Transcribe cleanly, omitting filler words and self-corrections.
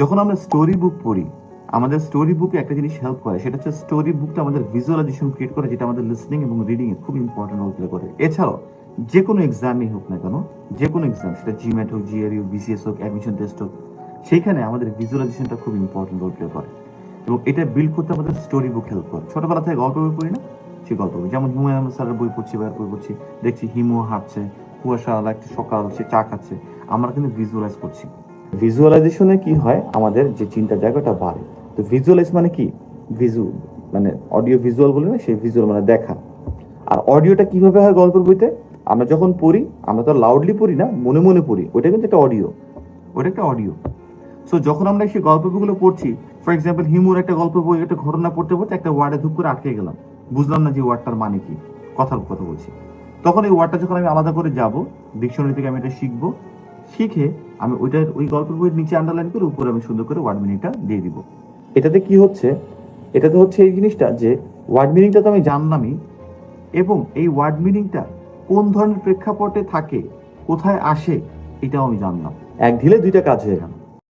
যখন আমরা story book পড়ি, আমাদের স্টোরি বুকে একটা জিনিস হেল্প করে, সেটা হচ্ছে স্টোরি বুকটা আমাদের ভিজুয়ালাইজেশন ক্রিয়েট করে, যেটা আমাদের লিসনিং এবং রিডিং এ খুব ইম্পর্টেন্ট রোল প্লে করে। এছাড়াও যে কোনো এক্সামই হোক না কেন, যে কোনো এক্সাম, সেটা জিম্যাট হোক, জিআরই হোক, বিসিএস হোক, অ্যাডমিশন টেস্ট হোক, সেইখানে আমাদের ভিজুয়ালাইজেশনটা খুব ইম্পর্টেন্ট রোল প্লে করে। এবং এটা বিল্ড করতে আমাদের স্টোরি বুক হেল্প করে। ছোটবেলা থেকে গল্প বই পড়ি না, সেই গল্প বই, যেমন হুমায়ুন আহমেদ স্যারের বই পড়ছি বা বই পড়ছি, দেখছি হিমু হাঁটছে, কুয়াশাওয়ালা একটা সকাল, সে চা খাচ্ছে, আমরা কিন্তু ভিজুয়ালাইজ করছি। ভিজুয়ালাইজেশনে কি হয়, আমাদের যে চিন্তার জায়গাটা বাড়ে। তো ভিজুয়ালাইজ মানে কি, ভিজু মানে অডিও ভিজুয়াল বলে না, সেই ভিজুয়াল মানে দেখা। আর অডিওটা কিভাবে হয় গল্পের বইতে, আমরা যখন পড়ি, আমরা তো লাউডলি পড়ি না, মনে মনে পড়ি, ওটা কিন্তু একটা অডিও, ওটা একটা অডিও। সো যখন আমরা সেই গল্প বইগুলো পড়ছি, ফর এক্সাম্পল হিমুর একটা গল্প বই, একটা ঘটনা পড়তে পড়তে একটা ওয়ার্ডে ধূপ করে আটকে গেলাম, বুঝলাম না যে ওয়ার্ডটার মানে কি, কথার কথা বলছি, তখন এই ওয়ার্ডটা যখন আমি আলাদা করে যাব, ডিকশনারি থেকে আমি এটা শিখবো, শিখে আমি ওইটার ওই গল্পের বইয়ের নিচে আন্ডারলাইন করে উপরে আমি সুন্দর করে ওয়ার্ড মিনিংটা দিয়ে দিব। এটাতে কি হচ্ছে, এটাতে হচ্ছে এই জিনিসটা যে ওয়ার্ড মিনিংটা তো আমি জানলামই, এবং এই ওয়ার্ড মিনিংটা কোন ধরনের প্রেক্ষাপটে থাকে, কোথায় আসে, এটাও আমি জানলাম। এক ঢিলে দুইটা কাজ হয়ে গেল।